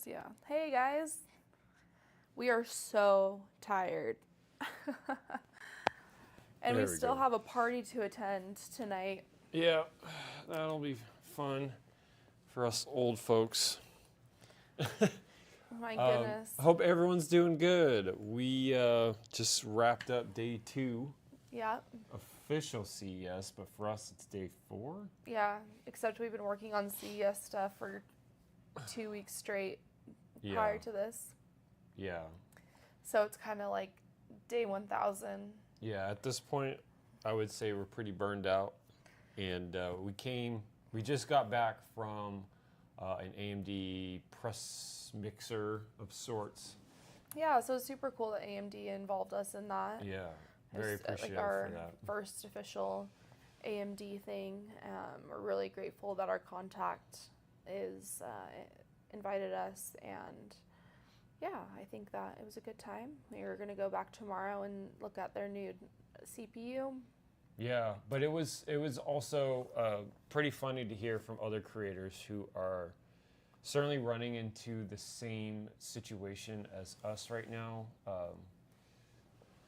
is, yeah. Hey guys, we are so tired. And we still have a party to attend tonight. Yeah, that'll be fun for us old folks. My goodness. I hope everyone's doing good. We just wrapped up day 2. Yeah. Official CES, but for us it's day 4. Yeah, except we've been working on CES stuff for 2 weeks straight prior to this. Yeah. So it's kind of like day 1000. Yeah, at this point, I would say we're pretty burned out. And we just got back from an AMD press mixer of sorts. Yeah, so it's super cool that AMD involved us in that. Yeah, very appreciative our for that. First official AMD thing. We're really grateful that our contact is invited us, and yeah, I think that it was a good time. We were going to go back tomorrow and look at their new CPU. Yeah, but it was also pretty funny to hear from other creators who are certainly running into the same situation as us right now.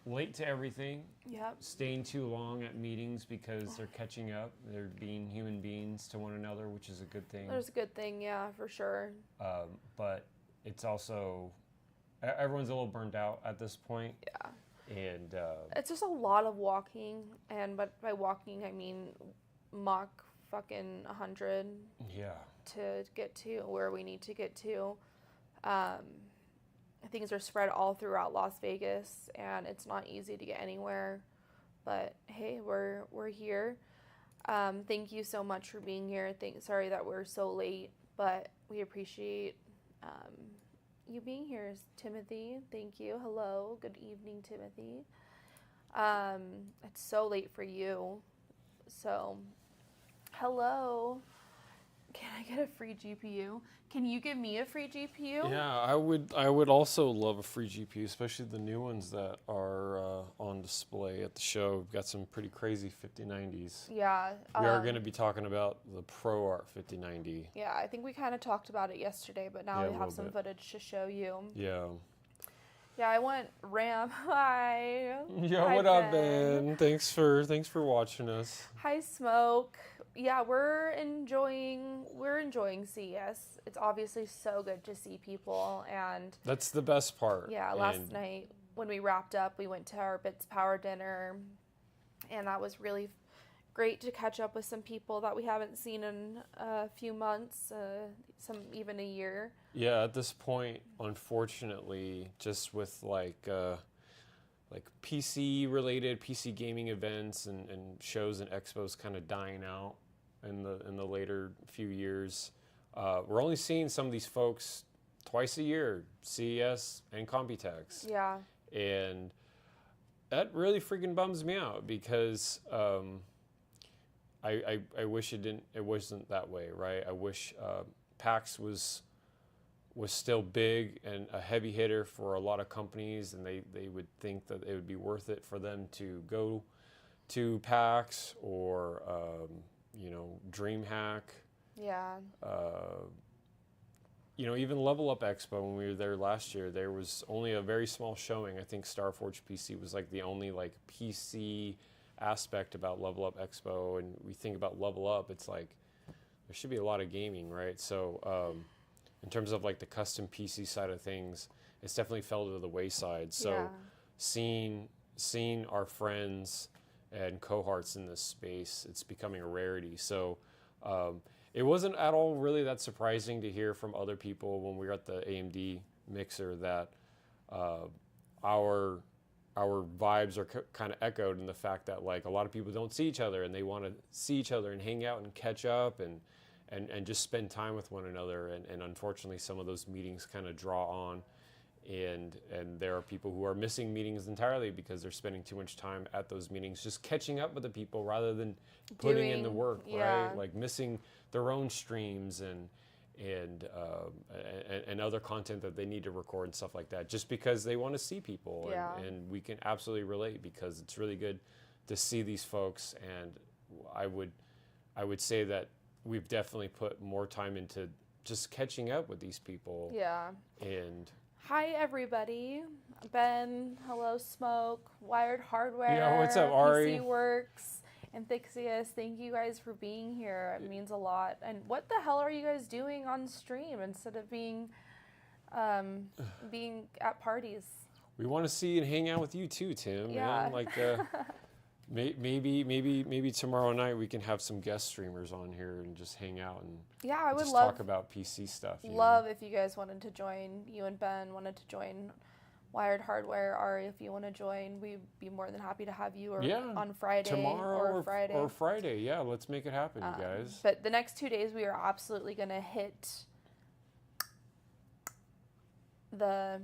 Late to everything. Yep. Staying too long at meetings because they're catching up. They're being human beings to one another, which is a good thing. That is a good thing, yeah, for sure. But it's also, everyone's a little burned out at this point. Yeah. And it's just a lot of walking, and but by walking I mean Mach fucking 100. Yeah. To get to where we need to get to. Things are spread all throughout Las Vegas, and it's not easy to get anywhere. But hey, we're here. Thank you so much for being here. Sorry that we're so late, but we appreciate you being here, Timothy. Thank you. Hello. Good evening, Timothy. It's so late for you. So, hello. Can I get a free GPU? Can you give me a free GPU? Yeah, I would also love a free GPU, especially the new ones that are on display at the show. We've got some pretty crazy 5090s. Yeah. We are going to be talking about the ProArt 5090. Yeah, I think we kind of talked about it yesterday, but now we have some footage to show you. Yeah. Yeah, I want RAM. Hi. Yeah, Hi, what up, Ben? Thanks for watching us. Hi, Smoke. Yeah, we're enjoying CES. It's obviously so good to see people, and that's the best part. Yeah, last night when we wrapped up, we went to our Bitspower dinner, and that was really great to catch up with some people that we haven't seen in a few months, even a year. Yeah, at this point, unfortunately, just with like PC-related, PC gaming events and shows and expos kind of dying out in the later few years, we're only seeing some of these folks twice a year, CES and Computex. Yeah. And that really freaking bums me out because I wish it wasn't that way, right? I wish PAX was still big and a heavy hitter for a lot of companies, and they would think that it would be worth it for them to go to PAX or DreamHack. Yeah. Even Level Up Expo, when we were there last year, there was only a very small showing. I think Starforge PC was like the only like PC aspect about Level Up Expo, and we think about Level Up, it's like there should be a lot of gaming, right? So in terms of like the custom PC side of things, it's definitely fell to the wayside. So seeing our friends and cohorts in this space, it's becoming a rarity. So it wasn't at all really that surprising to hear from other people when we were at the AMD mixer that our vibes are kind of echoed in the fact that like a lot of people don't see each other and they want to see each other and hang out and catch up and just spend time with one another. And unfortunately, some of those meetings kind of draw on, and there are people who are missing meetings entirely because they're spending too much time at those meetings just catching up with the people rather than putting in the work, right? Like missing their own streams and other content that they need to record and stuff like that, just because they want to see people. And we can absolutely relate because it's really good to see these folks. And I would say that we've definitely put more time into just catching up with these people. Yeah. And hi, everybody. Ben, hello, Smoke, Wired Hardware. Yeah, what's up, Ari? PC Works, Enthusiast. Thank you guys for being here. It means a lot. And what the hell are you guys doing on stream instead of being at parties? we want to see and hang out with you too, Tim. Yeah. Man. Like, maybe tomorrow night we can have some guest streamers on here and just hang out and yeah, I would just love talk about PC stuff. Love if you guys wanted to join. You and Ben wanted to join Wired Hardware. Ari, if you want to join, we'd be more than happy to have you. Or on Friday tomorrow or Friday. Or Friday. Yeah, let's make it happen, you guys. But the next 2 days, we are absolutely gonna hit the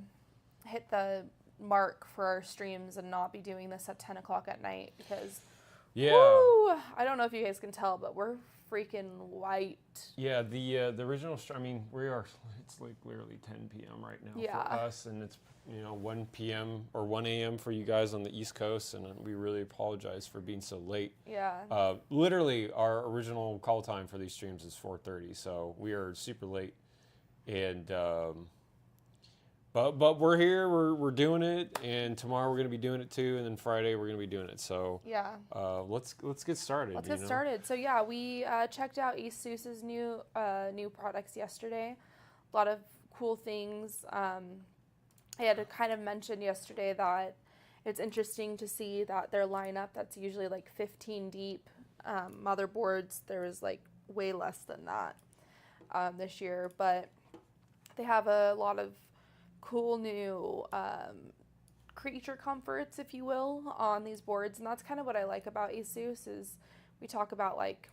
mark for our streams and not be doing this at 10 o'clock at night because woo, I don't know if you guys can tell, but we're freaking white. Yeah, the original stream, I mean, it's like literally 10 p.m. right now for us, and it's 1 p.m. or 1 a.m. for you guys on the East Coast, and we really apologize for being so late. Yeah. Literally, our original call time for these streams is 4:30, so we are super late, and but we're here, we're doing it, and tomorrow we're going to be doing it too, and then Friday we're going to be doing it. So yeah, let's get started. Let's get started. So yeah, we checked out ASUS's new products yesterday. A lot of cool things. I had to kind of mention yesterday that it's interesting to see that their lineup that's usually like 15 deep motherboards. There was like way less than that this year, but they have a lot of cool new creature comforts, if you will, on these boards, and that's kind of what I like about ASUS. Is we talk about like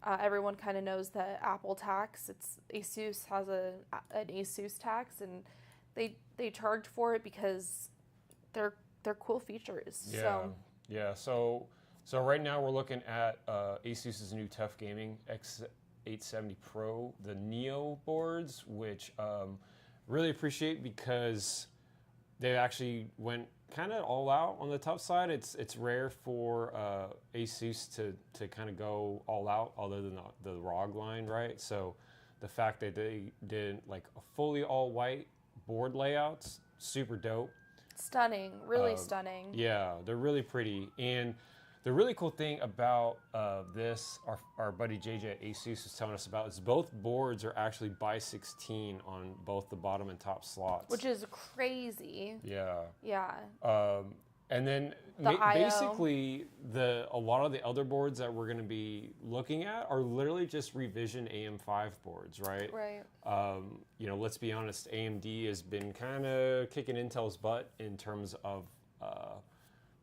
everyone kind of knows the Apple tax. ASUS has an ASUS tax, and they charge for it because they're cool features. So right now we're looking at ASUS's new Tough Gaming X870 Pro, the Neo boards, which really appreciate because they actually went kind of all out on the tough side. It's rare for ASUS to kind of go all out other than the ROG line, right? So the fact that they did like a fully all white board layouts, super dope. Stunning, really stunning. Yeah, they're really pretty. And the really cool thing about this, our buddy JJ at ASUS was telling us about, is both boards are actually by 16 on both the bottom and top slots. Which is crazy. Yeah. Yeah. And then basically a lot of the other boards that we're going to be looking at are literally just revision AM5 boards, right? Right. Let's be honest, AMD has been kind of kicking Intel's butt in terms of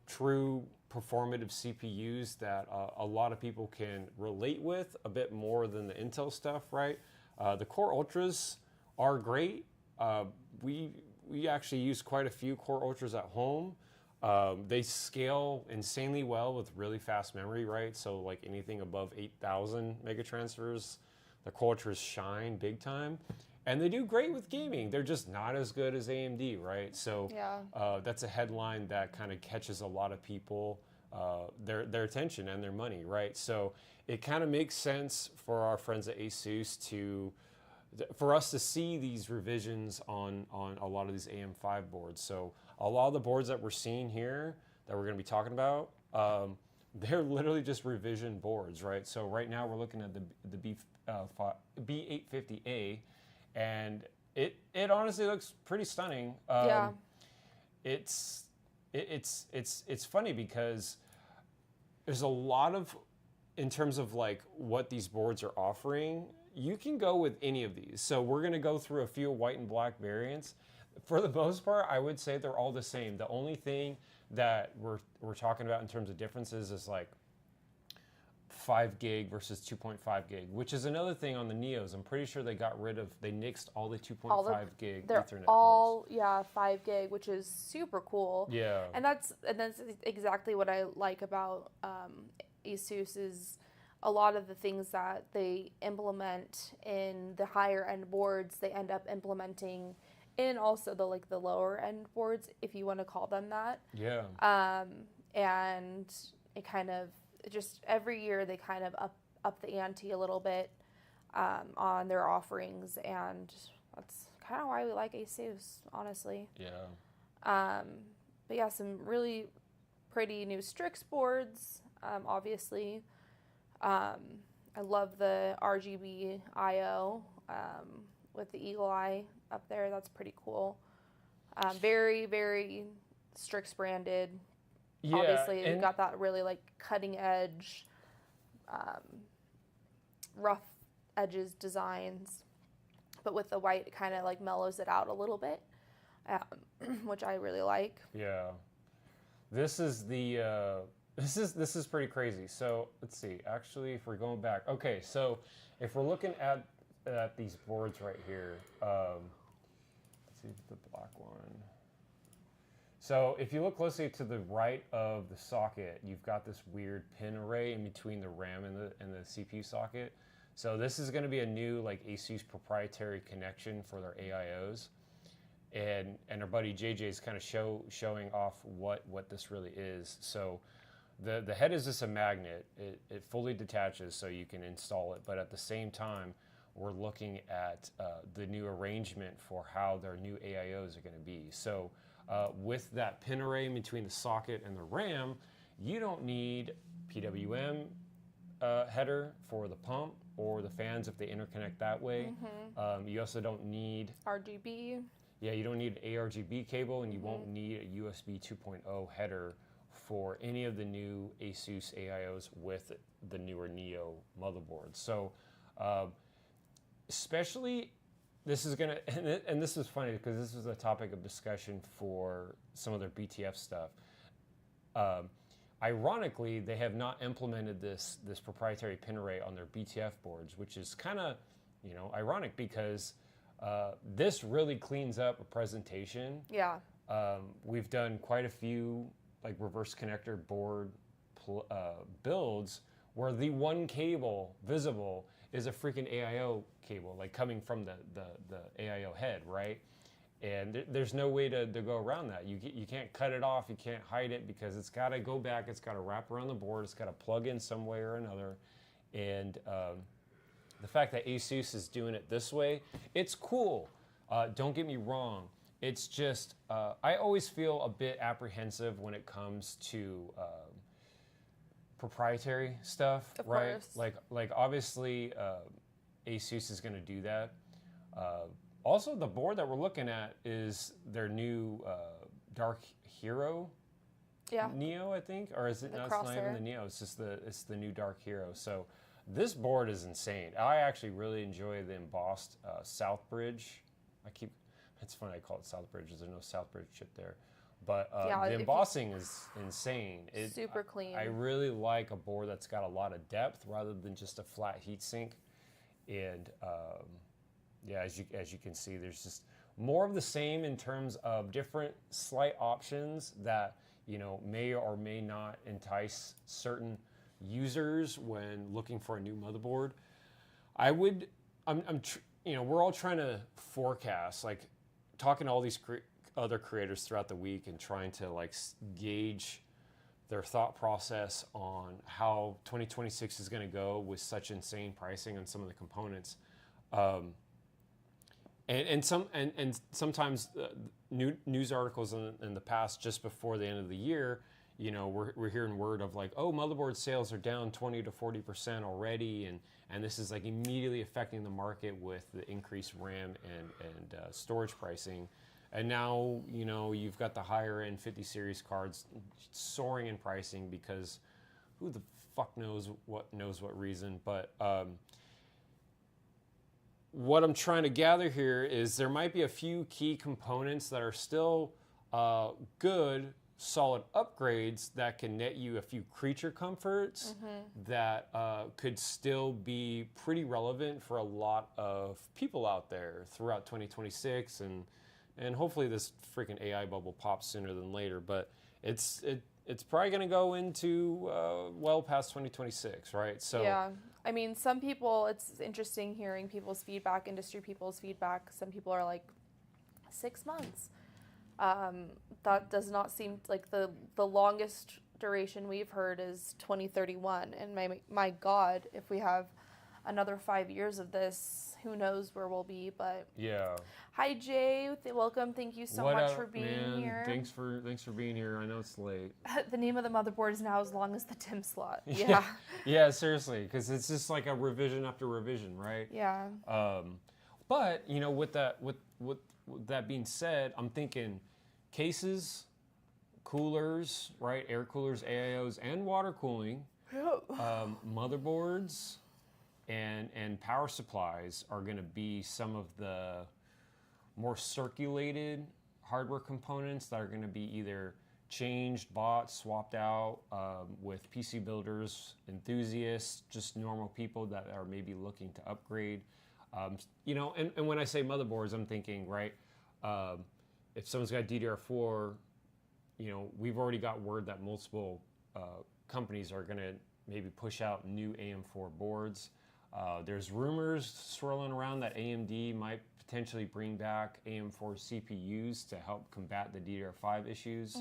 true performative CPUs that a lot of people can relate with a bit more than the Intel stuff, right? The Core Ultras are great. We actually use quite a few Core Ultras at home. They scale insanely well with really fast memory, right? So like anything above 8,000 megatransfers, the Core Ultras shine big time. And they do great with gaming. They're just not as good as AMD, right? So that's a headline that kind of catches a lot of people, their attention and their money, right? So it kind of makes sense for our friends at ASUS for us to see these revisions on a lot of these AM5 boards. So a lot of the boards that we're seeing here that we're going to be talking about, they're literally just revision boards, right? So right now we're looking at the B850A. And it honestly looks pretty stunning. It's funny because there's a lot of, in terms of like what these boards are offering, you can go with any of these. So we're going to go through a few white and black variants. For the most part, I would say they're all the same. The only thing that we're talking about in terms of differences is like 5 gig versus 2.5 gig, which is another thing on the Neos. I'm pretty sure they nixed all the 2.5 gig they're Ethernet all ports. 5 gig, which is super cool. Yeah. And that's exactly what I like about ASUS is a lot of the things that they implement in the higher end boards, they end up implementing in also the lower end boards, if you want to call them that. Yeah. And it kind of just every year they kind of up the ante a little bit. on their offerings, and that's kind of why we like ASUS, honestly. Yeah. But yeah, some really pretty new Strix boards, obviously. I love the RGB IO with the eagle eye up there. That's pretty cool. Very, very Strix branded. Yeah, Obviously, you've got that really like cutting edge, rough edges designs, but with the white, it kind of like mellows it out a little bit, which I really like. Yeah, this is the this is pretty crazy. So let's see. Actually, if we're going back, okay. So if we're looking at these boards right here, let's see the black one. So if you look closely to the right of the socket, you've got this weird pin array in between the RAM and the CPU socket. So this is going to be a new like ASUS proprietary connection for their AIOs, and our buddy JJ is kind of showing off what this really is. So the head is just a magnet. It fully detaches so you can install it, but at the same time, we're looking at the new arrangement for how their new AIOs are going to be. So with that pin array between the socket and the RAM, you don't need PWM header for the pump or the fans if they interconnect that way. You also don't need RGB. Yeah, you don't need an ARGB cable, and you won't need a USB 2.0 header for any of the new ASUS AIOs with the newer Neo motherboards. So especially, this is gonna, and this is funny because this was a topic of discussion for some of their BTF stuff. Ironically, they have not implemented this proprietary pin array on their BTF boards, which is kind of, ironic because this really cleans up a presentation. Yeah. We've done quite a few like reverse connector board builds where the one cable visible is a freaking AIO cable, like coming from the AIO head, right? And there's no way to go around that. You can't cut it off, you can't hide it because it's got to go back, it's got to wrap around the board, it's got to plug in some way or another. And the fact that ASUS is doing it this way, it's cool. Don't get me wrong. It's just, I always feel a bit apprehensive when it comes to proprietary stuff, Of right? course. Like obviously ASUS is going to do that. Also, the board that we're looking at is their new Dark Hero Neo, I think, or is it? No, it's not even the Neo. It's just it's the new Dark Hero. So this board is insane. I actually really enjoy the embossed Southbridge. It's funny I call it Southbridge. There's no Southbridge chip there. But the embossing is insane. Super clean. I really like a board that's got a lot of depth rather than just a flat heatsink. And yeah, as you can see, there's just more of the same in terms of different slight options that may or may not entice certain users when looking for a new motherboard. We're all trying to forecast, like talking to all these other creators throughout the week and trying to like gauge their thought process on how 2026 is going to go with such insane pricing on some of the components. And sometimes news articles in the past, just before the end of the year, we're hearing word of like, oh, motherboard sales are down 20 to 40% already, and this is like immediately affecting the market with the increased RAM and storage pricing. And now you've got the higher end 50 series cards soaring in pricing because who the fuck knows what reason, but. What I'm trying to gather here is there might be a few key components that are still good, solid upgrades that can net you a few creature comforts that could still be pretty relevant for a lot of people out there throughout 2026, and hopefully this freaking AI bubble pops sooner than later. But it's probably going to go into well past 2026, right? So yeah. I mean, some people, it's interesting hearing people's feedback, industry people's feedback. Some people are like, 6 months. That does not seem like the longest duration we've heard is 2031. And my God, if we have another 5 years of this, who knows where we'll be. But yeah. hi, Jay. Welcome. Thank you so much for being here. Thanks for being here. I know it's late. The name of the motherboard is now as long as the DIMM slot. Yeah. Yeah, seriously, because it's just like a revision after revision, right? Yeah. But you know, with that being said, I'm thinking cases, coolers, right? Air coolers, AIOs, and water cooling, motherboards, and power supplies are going to be some of the more circulated hardware components that are going to be either changed, bought, swapped out with PC builders, enthusiasts, just normal people that are maybe looking to upgrade. You know, and when I say motherboards, I'm thinking, right, if someone's got DDR4, you know, we've already got word that multiple companies are going to maybe push out new AM4 boards. There's rumors swirling around that AMD might potentially bring back AM4 CPUs to help combat the DDR5 issues.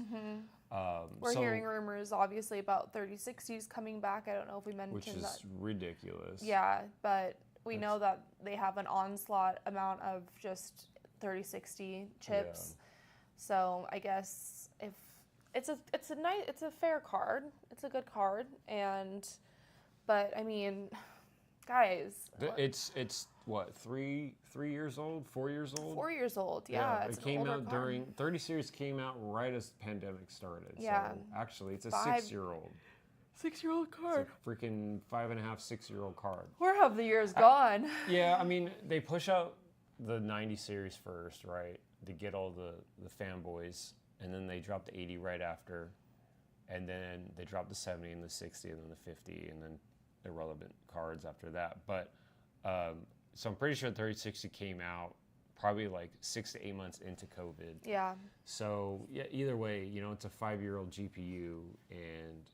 We're hearing rumors, obviously, about 3060s coming back. I don't know if we mentioned that. Which is ridiculous. Yeah, but we know that they have an onslaught amount of just 3060 chips. Yeah. So I guess if it's a fair card. It's a good card, but I mean, guys, it's what 3 years old, 4 years old. 4 years old, yeah. It came out during 30 series came out right as the pandemic started. Yeah. So actually, it's a 6-year-old. 6-year-old card. It's a freaking 5.5, 6-year-old card. Where have the years gone? Yeah, I mean, they push out the 90 series first, right, to get all the fanboys, and then they drop the 80 right after, and then they drop the 70 and the 60 and then the 50, and then irrelevant cards after that. But so I'm pretty sure 3060 came out probably like 6 to 8 months into COVID. Yeah. So yeah, either way, you know, it's a 5-year-old GPU, and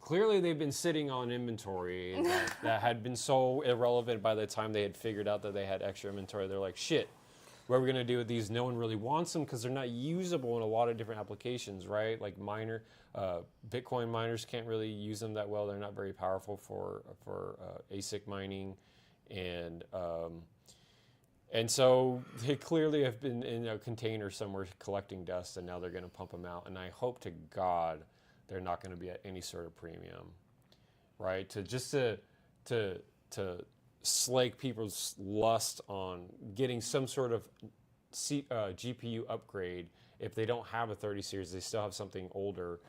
clearly they've been sitting on inventory that had been so irrelevant by the time they had figured out that they had extra inventory. They're like, shit, what are we going to do with these? No one really wants them because they're not usable in a lot of different applications, right? Like Bitcoin miners can't really use them that well. They're not very powerful for ASIC mining. And so they clearly have been in a container somewhere collecting dust, and now they're going to pump them out. And I hope to God they're not going to be at any sort of premium, right? To slake people's lust on getting some sort of GPU upgrade. If they don't have a 30 series, they still have something older.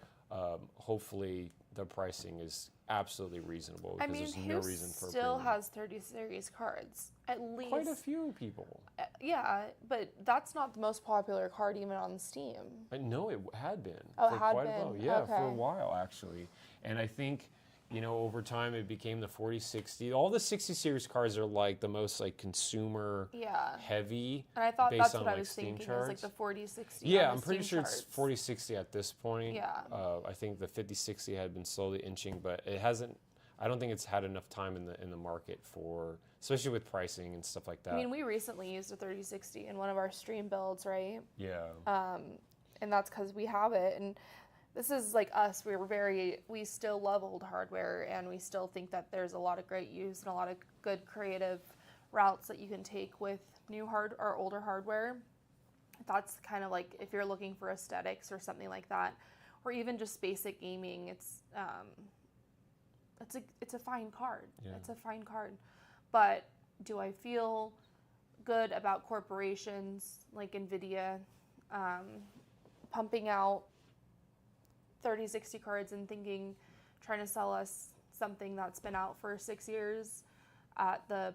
Hopefully, the pricing is absolutely reasonable because there's no reason for still has 30 series cards? At least quite a few people. Yeah, but that's not the most popular card even on Steam. No, it had been for quite a while. Yeah, for a while actually. And I think, you know, over time it became the 4060. All the 60 series cards are like the most like consumer heavy. And I thought based that's on, what I like, was Steam thinking. charts. Is like the 4060. Yeah, I'm pretty sure it's 4060 at this point. Yeah. I think the 5060 had been slowly inching, but it hasn't. I don't think it's had enough time in the market for, especially with pricing and stuff like that. I mean, we recently used a 3060 in one of our stream builds, right? Yeah. And that's because we have it. And this is like us. We still love old hardware, and we still think that there's a lot of great use and a lot of good creative routes that you can take with new or older hardware. That's kind of like if you're looking for aesthetics or something like that, or even just basic gaming. It's a fine card. Yeah. It's a fine card. But do I feel good about corporations like NVIDIA pumping out 3060 cards and trying to sell us something that's been out for 6 years at a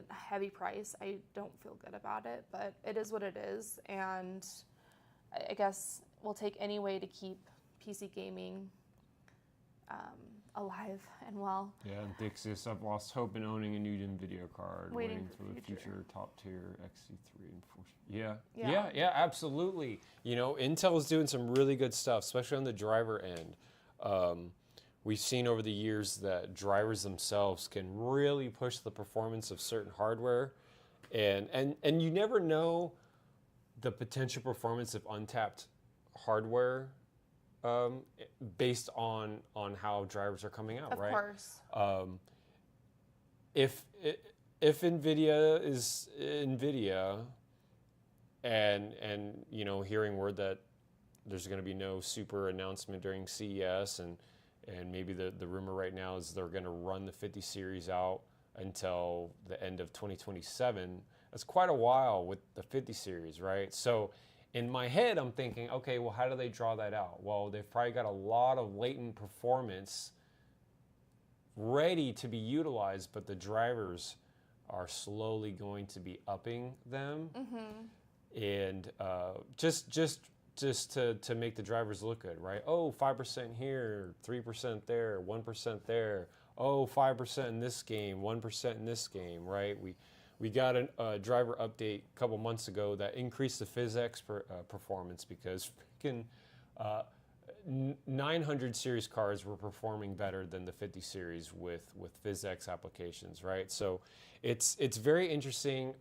heavy price? I don't feel good about it, but it is what it is. And I guess we'll take any way to keep PC gaming alive and well. Yeah, Dixis, I've lost hope in owning a new NVIDIA card. Waiting for the future top tier XC3 and 4. Yeah, absolutely. You know, Intel is doing some really good stuff, especially on the driver end. We've seen over the years that drivers themselves can really push the performance of certain hardware, and you never know the potential performance of untapped hardware based on how drivers are coming out, right? Of course. if NVIDIA is NVIDIA, and you know, hearing word that there's going to be no super announcement during CES, and maybe the rumor right now is they're going to run the 50 series out until the end of 2027. That's quite a while with the 50 series, right? So in my head, I'm thinking, okay, well, how do they draw that out? Well, they've probably got a lot of latent performance ready to be utilized, but the drivers are slowly going to be upping them, and just to make the drivers look good, right? Oh, 5% here, 3% there, 1% there. Oh, 5% in this game, 1% in this game, right? We got a driver update a couple months ago that increased the PhysX performance because freaking 900 series cars were performing better than the 50 series with PhysX applications, right? So it's very interesting,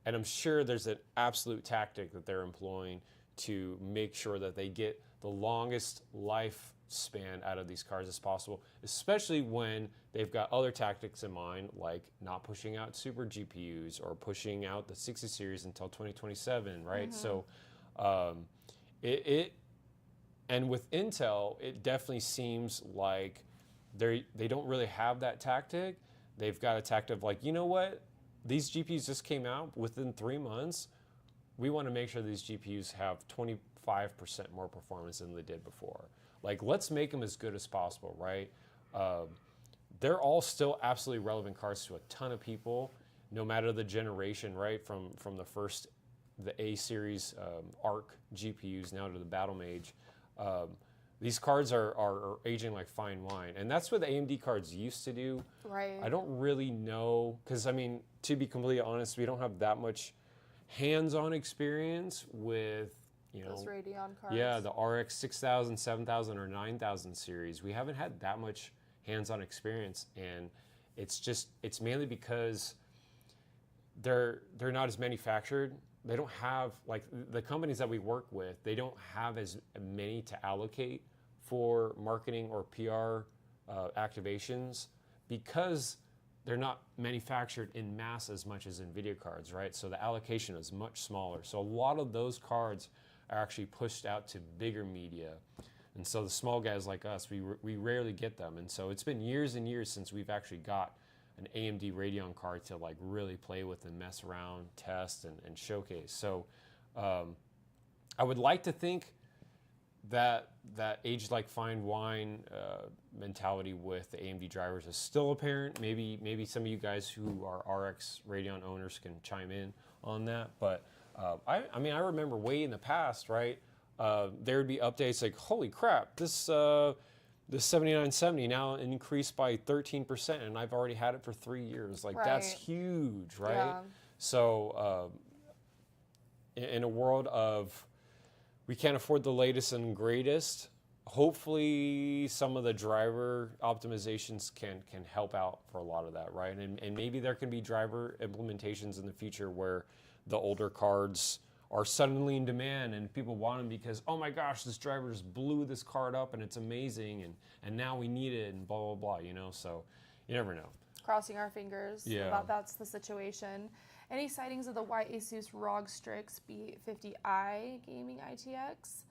and I'm sure there's an absolute tactic that they're employing to make sure that they get the longest lifespan out of these cars as possible, especially when they've got other tactics in mind, like not pushing out super GPUs or pushing out the 60 series until 2027, right? So and with Intel, it definitely seems like they don't really have that tactic. They've got a tactic of like, you know what? These GPUs just came out within 3 months. We want to make sure these GPUs have 25% more performance than they did before. Like, let's make them as good as possible, right? They're all still absolutely relevant cards to a ton of people, no matter the generation, right? From the A series ARC GPUs now to the Battle Mage. These cards are aging like fine wine, and that's what the AMD cards used to do. Right. I don't really know, because I mean, to be completely honest, we don't have that much hands-on experience with, you know, those Radeon cards. Yeah, the RX 6000, 7000, or 9000 series. We haven't had that much hands-on experience, and it's mainly because they're not as manufactured. They don't have, like, the companies that we work with, they don't have as many to allocate for marketing or PR activations, because they're not manufactured in mass as much as NVIDIA cards, right? So the allocation is much smaller. So a lot of those cards are actually pushed out to bigger media. And so the small guys like us, we rarely get them. And so it's been years and years since we've actually got an AMD Radeon card to like really play with and mess around, test, and showcase. So I would like to think that age like fine wine mentality with the AMD drivers is still apparent. Maybe some of you guys who are RX Radeon owners can chime in on that. But I mean, I remember way in the past, right? There would be updates like, holy crap, this 7970 now increased by 13%, and I've already had it for 3 years. Like, that's huge, right? Yeah. So in a world of we can't afford the latest and greatest, hopefully some of the driver optimizations can help out for a lot of that, right? And maybe there can be driver implementations in the future where the older cards are suddenly in demand and people want them because, oh my gosh, this driver just blew this card up and it's amazing, and now we need it, and blah, blah, blah, you know? So you never know. Crossing our fingers. Yeah. That's the situation. Any sightings of the white ASUS ROG Strix B50i gaming ITX?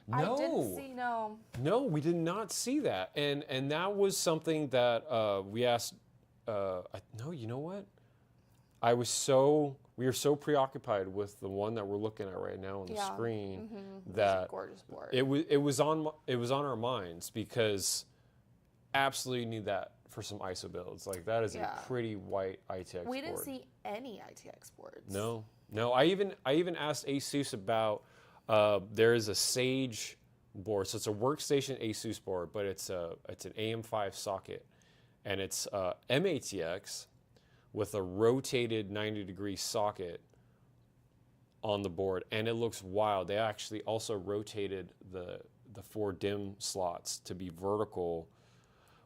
No. I didn't see, no. No, we did not see that. And that was something that we asked, no, you know what? We were so preoccupied with the one that we're looking at right now on the screen that gorgeous board. it was on our minds, because absolutely need that for some ISO builds. Like, that is a pretty white ITX board. We didn't see any ITX boards. No. I even asked ASUS about there is a Sage board, so it's a workstation ASUS board, but it's an AM5 socket, and it's MATX with a rotated 90-degree socket on the board, and it looks wild. They actually also rotated the 4 DIMM slots to be vertical.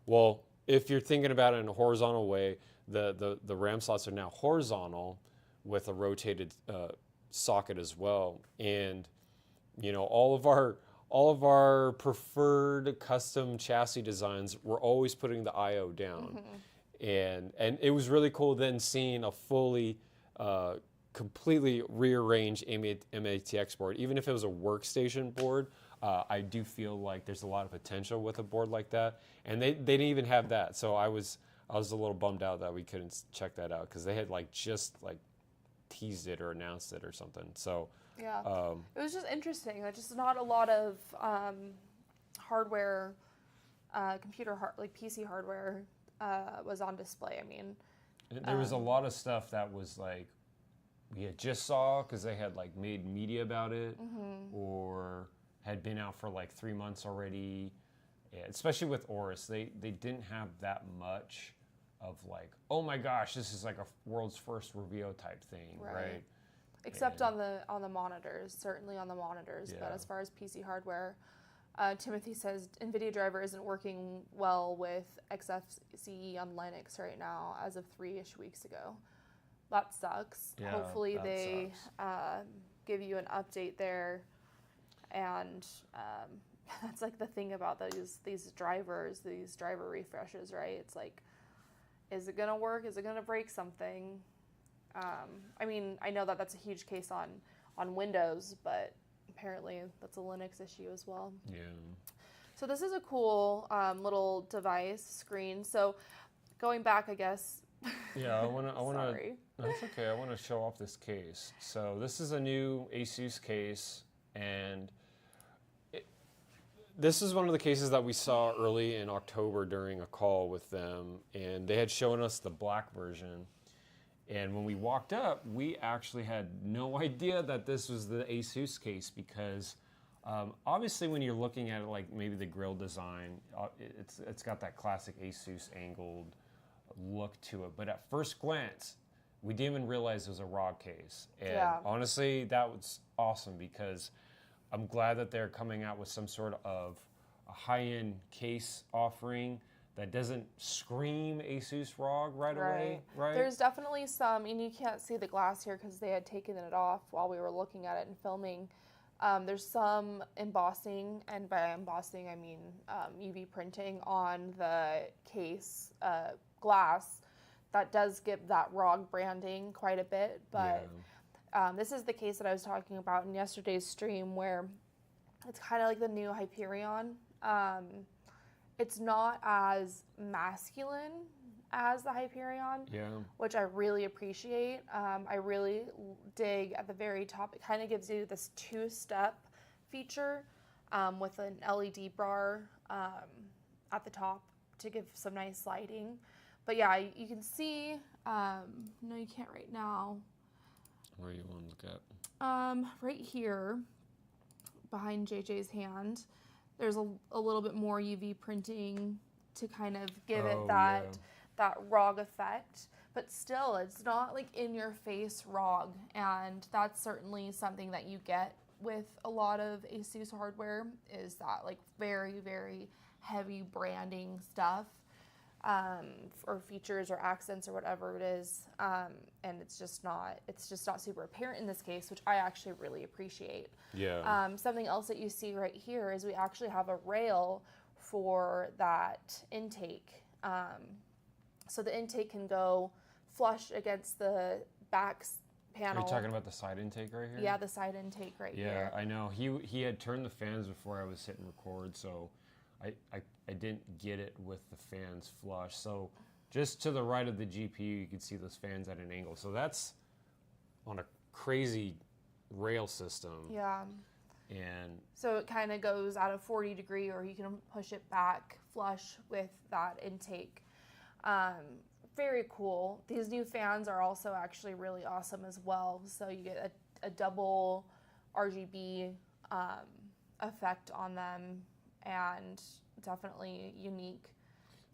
Well, if you're thinking about it in a horizontal way, the RAM slots are now horizontal with a rotated socket as well. And you know, all of our preferred custom chassis designs, we're always putting the I/O down. And it was really cool then seeing a fully completely rearranged MATX board. Even if it was a workstation board, I do feel like there's a lot of potential with a board like that. And they didn't even have that, so I was a little bummed out that we couldn't check that out, because they had like just like teased it or announced it or something. So yeah, it was just interesting. Like, just not a lot of hardware, like PC hardware was on display. I mean, there was a lot of stuff that was like we had just saw because they had like made media about it, or had been out for like 3 months already. Yeah, especially with Aorus, they didn't have that much of like, oh my gosh, this is like a world's first Revio type thing, right? Except on the monitors, certainly on the monitors. Yeah. But as far as PC hardware, Timothy says NVIDIA driver isn't working well with XFCE on Linux right now as of 3-ish weeks ago. That sucks. Yeah, Hopefully that they sucks. give you an update there. And that's like the thing about these drivers, these driver refreshes, right? It's like, is it going to work? Is it going to break something? I mean, I know that that's a huge case on Windows, but apparently that's a Linux issue as well. Yeah. So this is a cool little device screen. So going back, I guess. Yeah, I want to. Sorry. That's okay. I want to show off this case. So this is a new ASUS case, and this is one of the cases that we saw early in October during a call with them, and they had shown us the black version. And when we walked up, we actually had no idea that this was the ASUS case, because obviously when you're looking at it, like maybe the grill design, it's got that classic ASUS angled look to it. But at first glance, we didn't even realize it was a ROG case. And honestly, that was awesome, because I'm glad that they're coming out with some sort of a high-end case offering that doesn't scream ASUS ROG right away, right? There's definitely some, and you can't see the glass here because they had taken it off while we were looking at it and filming. There's some embossing, and by embossing I mean UV printing on the case glass that does give that ROG branding quite a bit, but this is the case that I was talking about in yesterday's stream, where it's kind of like the new Hyperion. It's not as masculine as the Hyperion, which I really appreciate. I really dig at the very top. It kind of gives you this 2-step feature with an LED bar at the top to give some nice lighting. But yeah, you can see, no, you can't right now. Where you want to look at? Right here, behind JJ's hand, there's a little bit more UV printing to kind of give it that ROG effect. But still, it's not like in your face ROG, and that's certainly something that you get with a lot of ASUS hardware, is that like very, very heavy branding stuff. Or features or accents or whatever it is, and it's just not super apparent in this case, which I actually really appreciate. Something else that you see right here is we actually have a rail for that intake, so the intake can go flush against the back panel. Are you talking about the side intake right here? Yeah, the side intake right here. Yeah, I know. He had turned the fans before I was hitting record, so I didn't get it with the fans flush. So just to the right of the GPU, you can see those fans at an angle. So that's on a crazy rail system. Yeah. And so it kind of goes at a 40 degree, or you can push it back flush with that intake. Very cool. These new fans are also actually really awesome as well. So you get a double RGB effect on them, and definitely unique.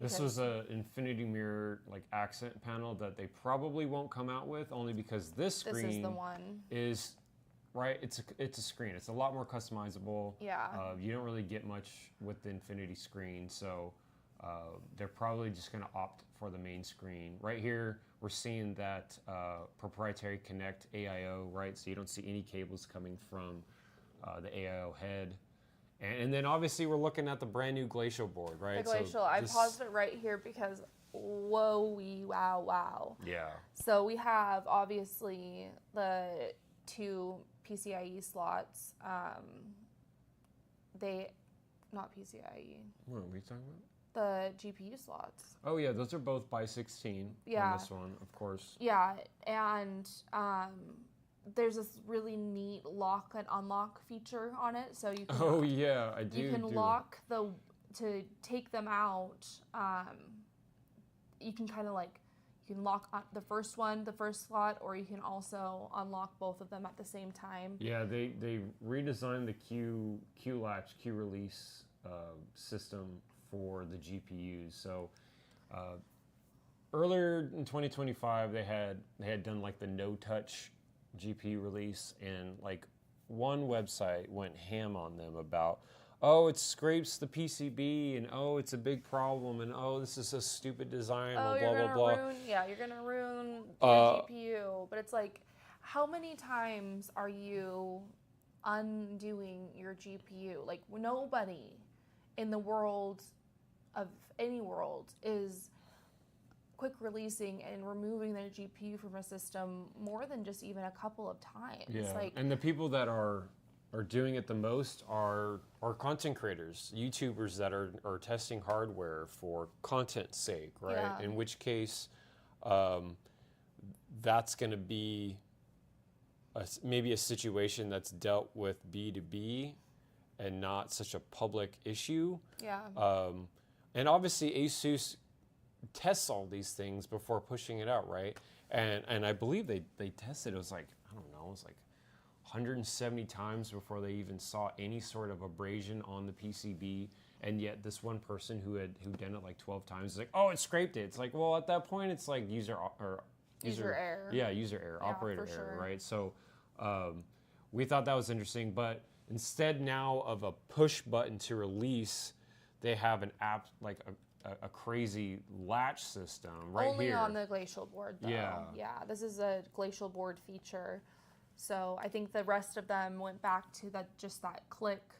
This was an infinity mirror like accent panel that they probably won't come out with, only because this screen is the one. Is right. It's a screen. It's a lot more customizable. Yeah. You don't really get much with the infinity screen, so they're probably just going to opt for the main screen. Right here, we're seeing that proprietary Connect AIO, right? So you don't see any cables coming from the AIO head. And then obviously we're looking at the brand new Glacial board, right? The Glacial, I paused it right here because wow. Yeah. So we have obviously the 2 PCIe slots. Not PCIe. What are we talking about? The GPU slots. Oh yeah, those are both by 16 on this one, of course. Yeah, and there's this really neat lock and unlock feature on it, so you can. Oh yeah, I do. You can lock to take them out. You can kind of like you can lock the first slot, or you can also unlock both of them at the same time. Yeah, they redesigned the Q latch, Q release system for the GPUs. So earlier in 2025, they had done like the no touch GPU release, and like one website went ham on them about, oh, it scrapes the PCB, and oh, it's a big problem, and oh, this is a stupid design, oh, blah blah blah. You're gonna ruin your GPU. But it's like, how many times are you undoing your GPU? Like, nobody in the world of any world is quick releasing and removing their GPU from a system more than just even a couple of times. Yeah, and the people that are doing it the most are content creators, YouTubers that are testing hardware for content's sake, right? Yeah. In which case, that's going to be maybe a situation that's dealt with B2B and not such a public issue. Yeah. And obviously ASUS tests all these things before pushing it out, right? And I believe they tested, it was like, I don't know, it was like 170 times before they even saw any sort of abrasion on the PCB. And yet this one person who done it like 12 times is like, oh, it scraped it. It's like, well, at that point, it's like user error. Yeah, user error, yeah, operator error, sure. right? So we thought that was interesting, but instead now of a push button to release, they have an app, like a crazy latch system right Only here. on the Glacial board, though. Yeah. This is a Glacial board feature. So I think the rest of them went back to that click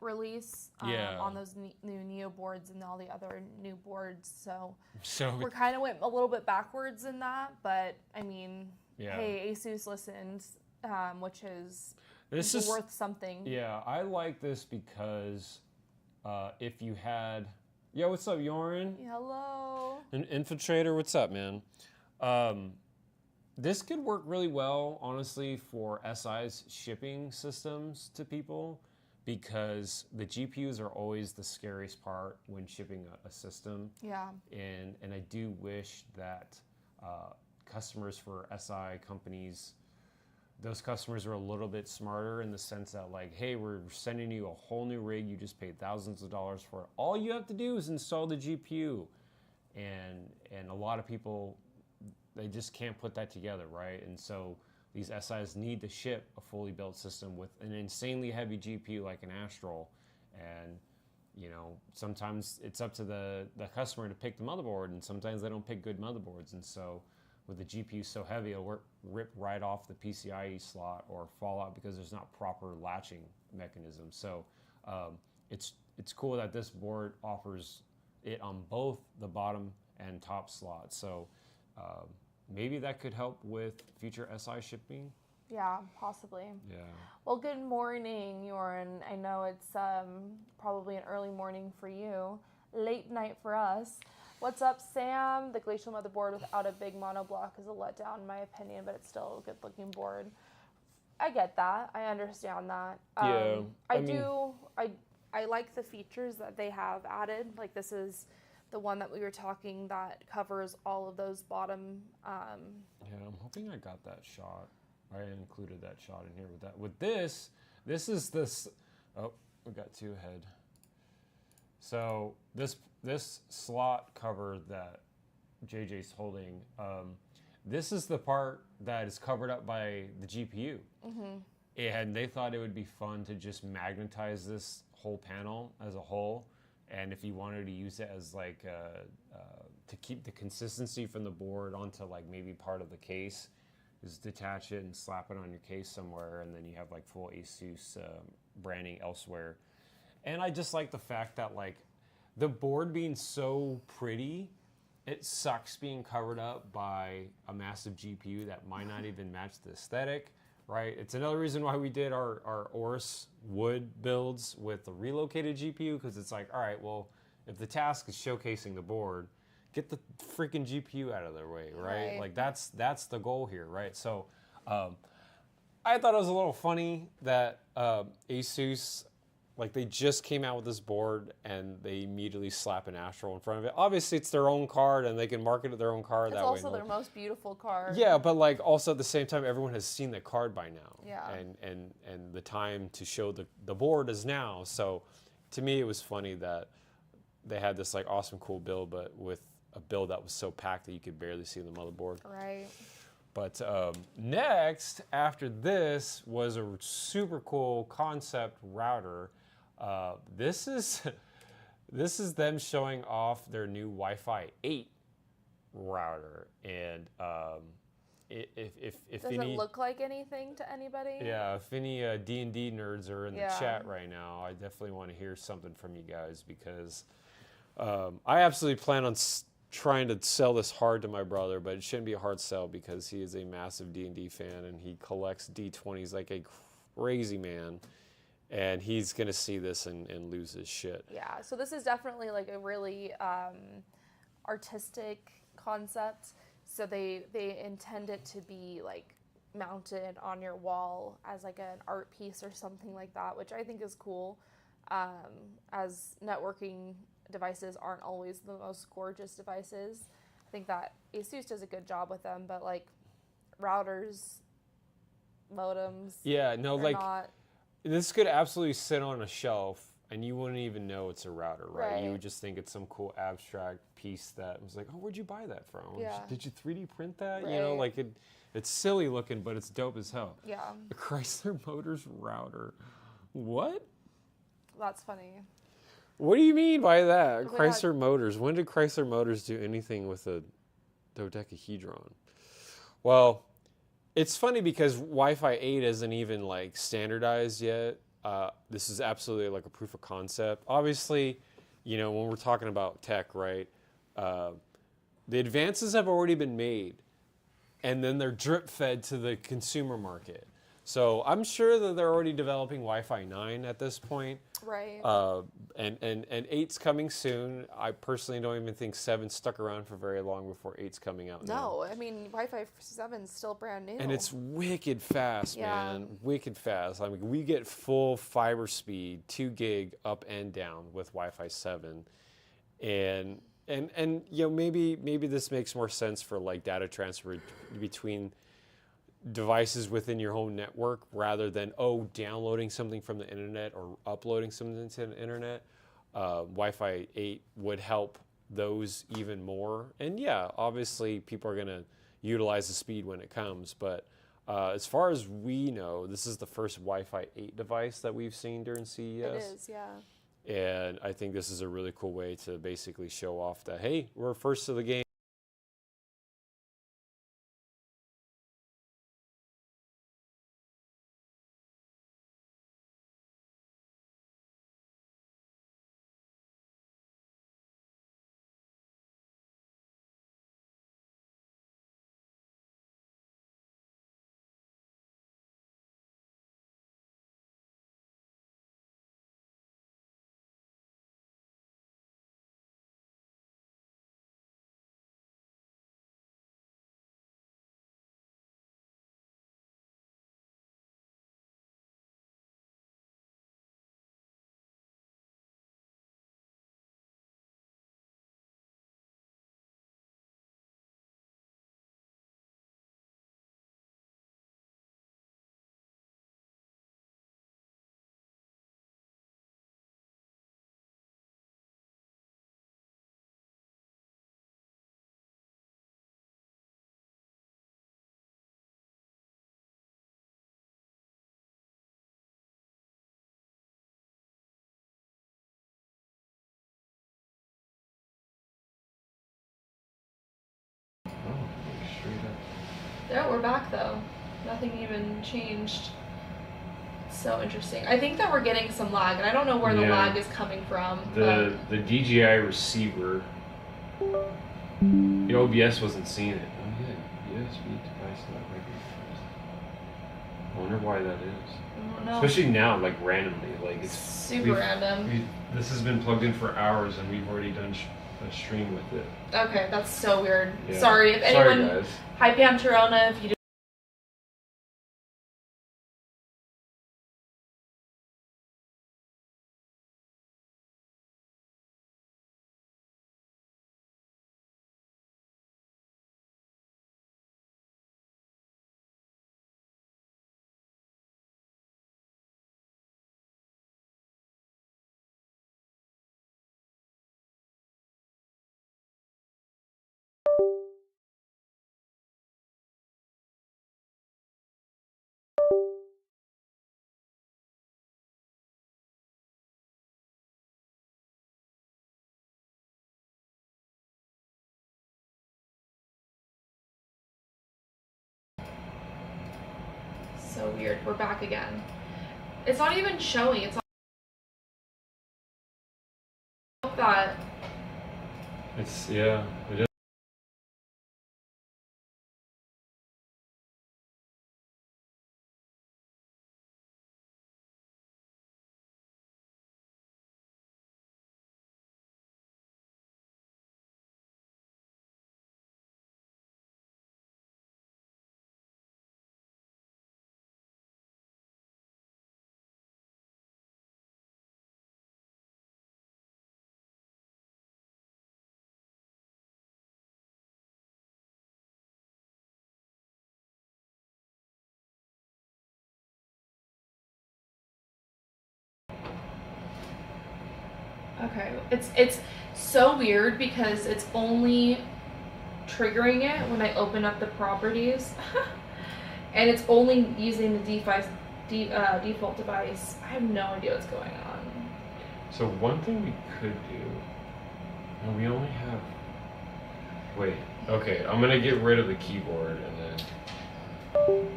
release on those new Neo boards and all the other new boards. So we kind of went a little bit backwards in that, but I mean, hey, ASUS listened, which is worth something. Yeah, I like this because if you had... Yo, what's up, Yorin? Hello. An infiltrator, what's up, man? This could work really well, honestly, for SI's shipping systems to people, because the GPUs are always the scariest part when shipping a system. Yeah. And I do wish that customers for SI companies, those customers are a little bit smarter in the sense that, like, hey, we're sending you a whole new rig. You just paid thousands of dollars for it. All you have to do is install the GPU. And a lot of people, they just can't put that together, right? And so these SIs need to ship a fully built system with an insanely heavy GPU like an Astral. And, you know, sometimes it's up to the customer to pick the motherboard, and sometimes they don't pick good motherboards. And so with the GPU so heavy, it'll rip right off the PCIe slot or fall out because there's not proper latching mechanism. So it's cool that this board offers it on both the bottom and top slots. So maybe that could help with future SI shipping. Yeah, possibly. Yeah. Well, good morning, Yorin. I know it's probably an early morning for you, late night for us. What's up, Sam? The Glacial motherboard without a big monoblock is a letdown, in my opinion, but it's still a good-looking board. I get that. I understand that. Yeah. I like the features that they have added. Like, this is the one that we were talking that covers all of those bottom. Yeah, I'm hoping I got that shot. I included that shot in here with that. With this is this. Oh, we got two ahead. So this slot cover that JJ's holding, this is the part that is covered up by the GPU. Mm-hmm. And they thought it would be fun to just magnetize this whole panel as a whole. And if you wanted to use it as like to keep the consistency from the board onto like maybe part of the case, is detach it and slap it on your case somewhere, and then you have like full ASUS branding elsewhere. And I just like the fact that like the board being so pretty, it sucks being covered up by a massive GPU that might not even match the aesthetic, right? It's another reason why we did our Oris wood builds with the relocated GPU, because it's like, all right, well, if the task is showcasing the board, get the freaking GPU out of their way, right? Like that's the goal here, right? So I thought it was a little funny that ASUS, like they just came out with this board and they immediately slap an Astral in front of it. Obviously, it's their own card and they can market it their own card that way. It's also their most beautiful card. Yeah, but like also at the same time, everyone has seen the card by now. Yeah. And the time to show the board is now. So to me, it was funny that they had this like awesome, cool build, but with a build that was so packed that you could barely see the motherboard. Right. But next, after this, was a super cool concept router. This is them showing off their new Wi-Fi 8 router, and if does any, it look like anything to anybody? Yeah, if any D&D nerds are in the chat right now, I definitely want to hear something from you guys, because I absolutely plan on trying to sell this hard to my brother, but it shouldn't be a hard sell because he is a massive D&D fan and he collects D20s like a crazy man, and he's gonna see this and lose his shit. Yeah, so this is definitely like a really artistic concept. So they intend it to be like mounted on your wall as like an art piece or something like that, which I think is cool, as networking devices aren't always the most gorgeous devices. I think that ASUS does a good job with them, but like routers, modems, like this could absolutely sit on a shelf and you wouldn't even know it's a router, right? You would just think it's some cool abstract piece that was like, oh, where'd you buy that from? Yeah. Did you 3D print that? You know, like it's silly looking, but it's dope as hell. Yeah. A Chrysler Motors router. What? That's funny. What do you mean by that? Chrysler Motors. When did Chrysler Motors do anything with a dodecahedron? Well, it's funny because Wi-Fi 8 isn't even like standardized yet. This is absolutely like a proof of concept. Obviously, you know, when we're talking about tech, right? The advances have already been made, and then they're drip fed to the consumer market. So I'm sure that they're already developing Wi-Fi 9 at this point. Right. And 8's coming soon. I personally don't even think 7 stuck around for very long before 8's coming out now. No, I mean, Wi-Fi 7's still brand new. And it's wicked fast, man. Wicked fast. I mean, we get full fiber speed, 2 gig up and down with Wi-Fi 7. And you know, maybe this makes more sense for like data transfer between devices within your home network rather than downloading something from the internet or uploading something to the internet. Wi-Fi 8 would help those even more, and yeah, obviously people are going to utilize the speed when it comes, but as far as we know, this is the first Wi-Fi 8 device that we've seen during CES. It is, yeah. And I think this is a really cool way to basically show off that, hey, we're first to the game. There, we're back though. Nothing even changed. So interesting. I think that we're getting some lag, and I don't know where the Yeah. lag is coming from. The DJI receiver, the OBS wasn't seeing it. Oh yeah, USB device not recognized. I wonder why that is. I don't know. Especially now, like randomly, like it's super random. This has been plugged in for hours, and we've already done a stream with it. Okay, that's so weird. Yeah. Sorry if anyone. Sorry, guys. Hi Pam Torona, if you so weird. We're back again. It's not even showing. It's not that. It's yeah. It is. Okay, it's so weird because it's only triggering it when I open up the properties, and it's only using the default device. I have no idea what's going on. So one thing we could do. No, we only have. Wait. Okay, I'm gonna get rid of the keyboard and then.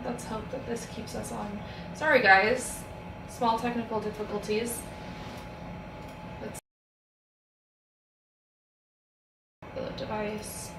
Let's hope that this keeps us on. Sorry guys, small technical difficulties. Let's the device.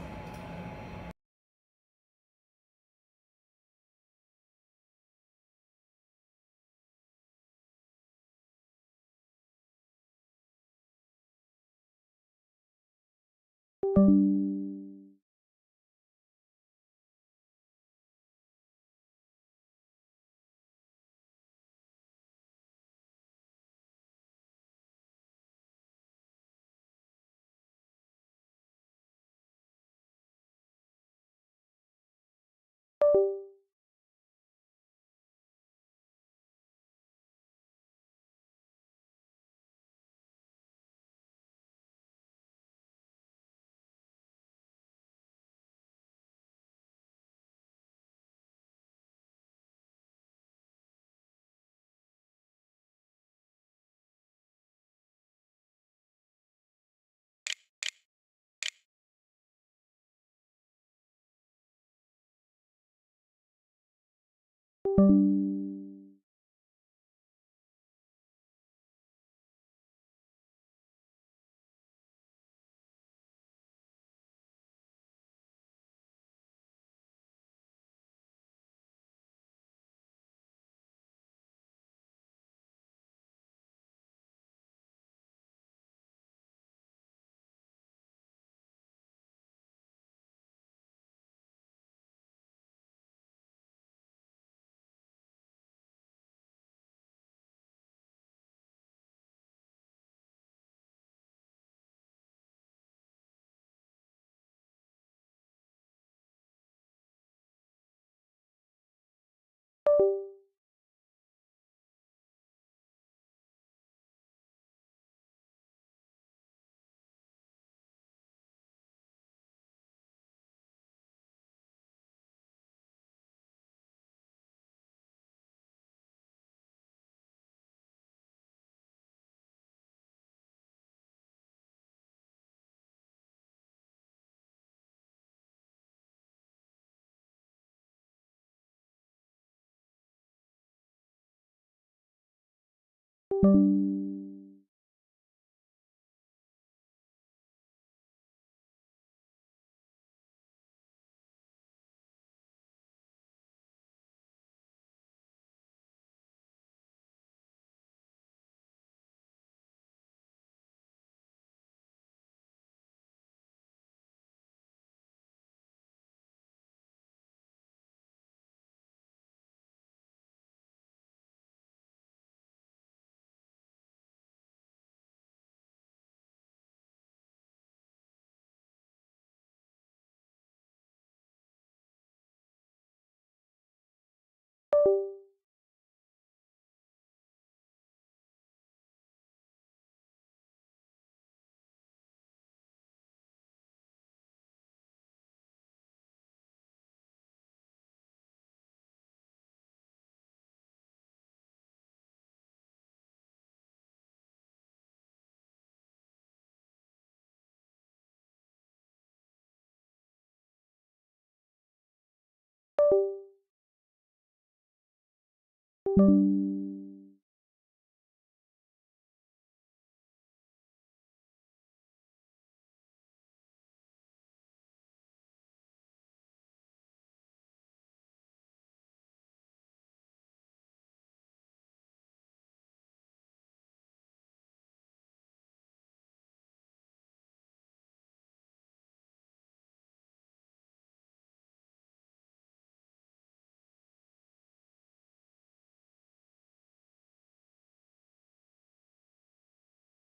you